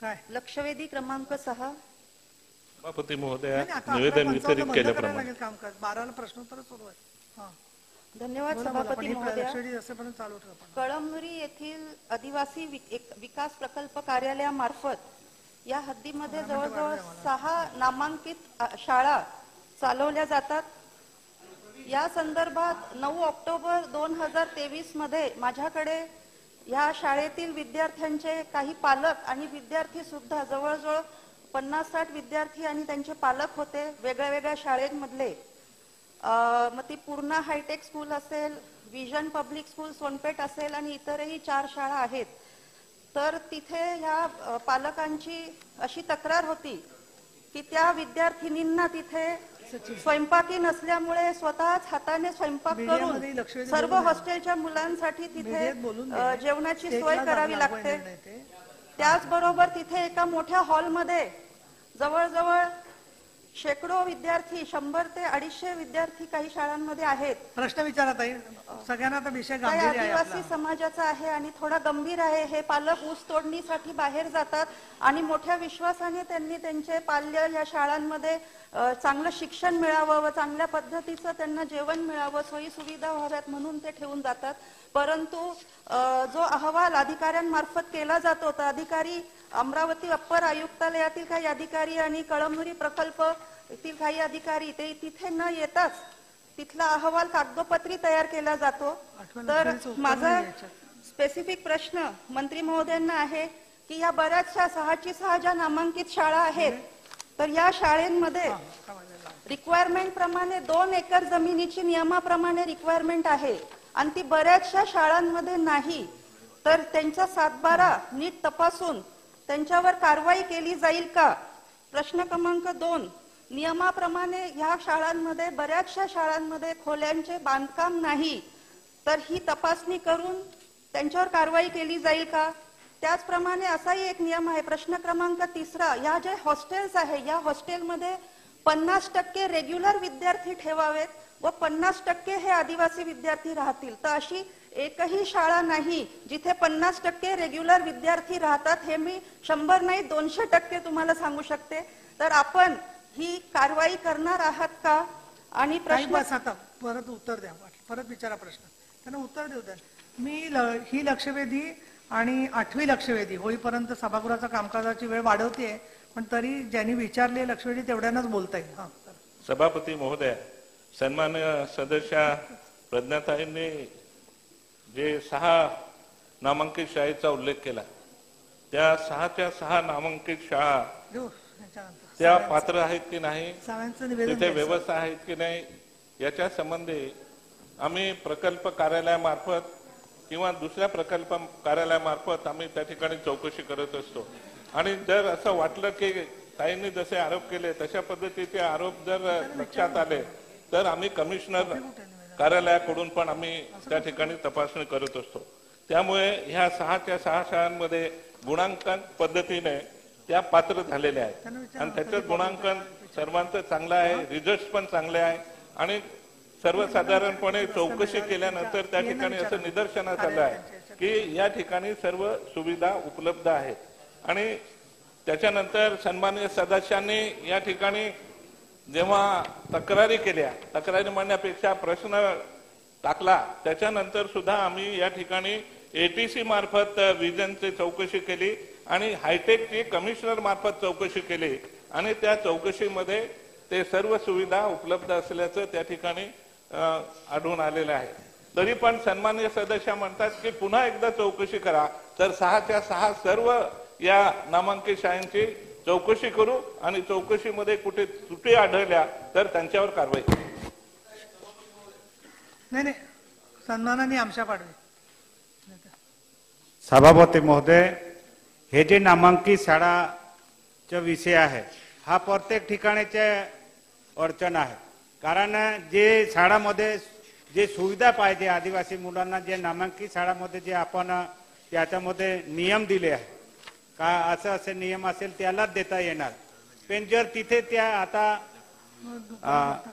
काय लक्षवेधी क्रमांक 6. सभापती महोदया, निवेदन वितरित केल्याप्रमाणे 12ला प्रश्नोत्तर सुरू आहे. धन्यवाद सभापती महोदया. चालू ठेवा. कळमनुरी येथील आदिवासी विकास प्रकल्प कार्यालयामार्फत या हद्दीमध्ये जवळजवळ 6 नामांकित शाळा चालवल्या जातात. या संदर्भात 9 ऑक्टोबर 2023 मध्ये माझ्याकडे या शाळेतील विद्यार्थ्यांचे काही पालक आणि विद्यार्थी सुद्धा जवळजवळ 50-60 विद्यार्थी आणि त्यांचे पालक होते वेगळ्या वेगळ्या शाळेंमधले. मग ती पूर्णा हायटेक स्कूल असेल, विजन पब्लिक स्कूल सोनपेठ असेल आणि इतरही 4 शाळा आहेत. तर तिथे या पालकांची अशी तक्रार होती की त्या विद्यार्थिनींना तिथे स्वयंपाकी नसल्यामुळे स्वतःच हाताने स्वयंपाक करून सर्व हॉस्टेलच्या मुलांसाठी तिथे जेवणाची सोय करावी लागते. त्याचबरोबर तिथे एका मोठ्या हॉलमध्ये जवळजवळ शेकडो विद्यार्थी, 100 ते 250 विद्यार्थी काही शाळांमध्ये आहेत. प्रश्न विचारत आहे सगळ्यांना. तर विषय गंभीर आहे, आदिवासी समाजाचा आहे आणि थोडा गंभीर आहे. हे पालक ऊस तोडणीसाठी बाहेर जातात आणि मोठ्या विश्वासाने त्यांनी त्यांचे पाल्य या शाळांमध्ये चांगलं शिक्षण मिळावं व चांगल्या पद्धतीचं त्यांना जेवण मिळावं, सोयी सुविधा व्हाव्यात म्हणून ते ठेवून जातात. परंतु जो अहवाल अधिकाऱ्यांमार्फत केला जातो तर अधिकारी, अमरावती अप्पर आयुक्तालयातील काही अधिकारी आणि कळमनुरी प्रकल्प येथील काही अधिकारी ते तिथे न येताच तिथला अहवाल कागदोपत्री तयार केला जातो. तर माझा स्पेसिफिक प्रश्न मंत्री महोदयांना आहे की या बऱ्याचशा 6ची 6 ज्या नामांकित शाळा आहेत तर या शाळेंमध्ये रिक्वायरमेंट प्रमाणे 2 एकर जमिनीची नियमाप्रमाणे रिक्वायरमेंट आहे आणि ती बऱ्याचशा शाळांमध्ये नाही. तर त्यांचा 7-12 नीट तपासून त्यांच्यावर कारवाई केली जाईल का? प्रश्न क्रमांक 2, नियमाप्रमाणे ह्या शाळांमध्ये बऱ्याचशा शाळांमध्ये खोल्यांचे बांधकाम नाही, तर ही तपासणी करून त्यांच्यावर कारवाई केली जाईल का? त्याचप्रमाणे असाही एक नियम आहे. प्रश्न क्रमांक 3, या जे हॉस्टेल्स आहे या हॉस्टेलमध्ये 50% रेग्युलर विद्यार्थी ठेवावेत व 50% हे आदिवासी विद्यार्थी राहतील. तर अशी एकही शाळा नाही जिथे 50% रेग्युलर विद्यार्थी राहतात. हे मी 100 नाही 200% तुम्हाला सांगू शकते. तर आपण ही कारवाई करणार आहात का? आणि प्रश्न परत उत्तर द्या, परत विचारा प्रश्न, त्यांना उत्तर देऊ द्या. मी ही लक्षवेधी आणि 8वी लक्षवेधी होईपर्यंत सभागृहाचा कामकाजाची वेळ वाढवते, पण तरी ज्यांनी विचारले लक्षवेधी तेवढ्यानंच बोलता येईल. सभापती महोदय, सन्माननीय सदस्य प्रज्ञाताईंनी जे 6 नामांकित शाळेचा उल्लेख केला, त्या 6च्या 6 नामांकित शाळा त्या पात्र आहेत की नाही, तिथे व्यवस्था आहेत की नाही, याच्या संबंधी आम्ही प्रकल्प कार्यालयामार्फत किंवा दुसऱ्या प्रकल्प कार्यालयामार्फत आम्ही त्या ठिकाणी चौकशी करत असतो. आणि जर असं वाटलं की ताईंनी जसे आरोप केले तशा पद्धतीचे आरोप जर लक्षात आले तर आम्ही कमिशनर कार्यालयाकडून पण आम्ही त्या ठिकाणी तपासणी करत असतो. त्यामुळे ह्या 6च्या 6 शाळांमध्ये गुणांकन पद्धतीने त्या पात्र झालेल्या आहेत आणि त्याचं गुणांकन सर्वांचं चांगलं आहे, रिझल्ट पण चांगले आहे. आणि सर्वसाधारणपणे चौकशी केल्यानंतर त्या ठिकाणी असं निदर्शनास आलं आहे की या ठिकाणी सर्व सुविधा उपलब्ध आहेत. आणि त्याच्यानंतर सन्माननीय सदस्यांनी या ठिकाणी जेव्हा तक्रारी केल्या, तक्रारी म्हणण्यापेक्षा प्रश्न टाकला, त्याच्यानंतर सुद्धा आम्ही या ठिकाणी ATC मार्फत विजनची चौकशी केली आणि हायटेकची कमिशनर मार्फत चौकशी केली आणि त्या चौकशीमध्ये ते सर्व सुविधा उपलब्ध असल्याचं त्या ठिकाणी आढळून आलेलं आहे. तरी पण सन्माननीय सदस्य म्हणतात की पुन्हा एकदा चौकशी करा. तर 6च्या 6 सर्व या नामांकित शाळांची चौकशी करू आणि चौकशीमध्ये कुठे त्रुटी आढळल्या तर त्यांच्यावर कारवाई करू. नाही, सन्मानाने आमच्या पाडवे. सभापती महोदय, हे जे नामांकित शाळाचा विषय आहे हा प्रत्येक ठिकाणीचे अडचण आहे. कारण जे शाळामध्ये जे सुविधा पाहिजे आदिवासी मुलांना, जे नामांकित शाळामध्ये जे आपण त्याच्यामध्ये नियम दिले आहे का असं असे नियम असेल त्यालाच देता येणार. पण जर तिथे त्या आता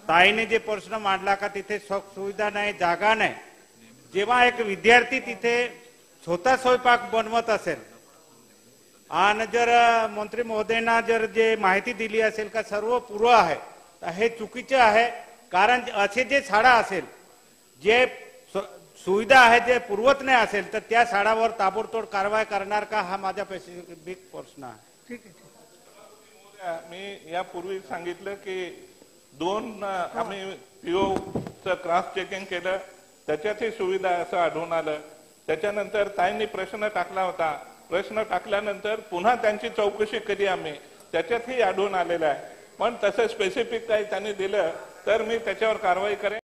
ताईने जे प्रश्न मांडला का तिथे सुविधा नाही, जागा नाही, जेव्हा एक विद्यार्थी तिथे स्वतः स्वयंपाक बनवत असेल आणि जर मंत्री महोदयांना जर जे माहिती दिली असेल का सर्व पूर्व आहे तर हे चुकीचे आहे. कारण असे जे शाळा असेल जे सुविधा आहे जे पुरवत नाही असेल तर त्या शाळावर ताबडतोब कारवाई करणार का, हा माझा स्पेसिफिक प्रश्न आहे. ठीक आहे. मी यापूर्वी सांगितलं की 2 आम्ही पीओचं क्रॉस चेकिंग केलं, त्याच्यातही सुविधा असं आढळून आलं. त्याच्यानंतर ताईंनी प्रश्न टाकला होता, प्रश्न टाकल्यानंतर पुन्हा त्यांची चौकशी केली आम्ही, त्याच्यातही आढळून आलेलं आहे. पण तसं स्पेसिफिक काही त्यांनी दिलं तर मी त्याच्यावर कारवाई करेन.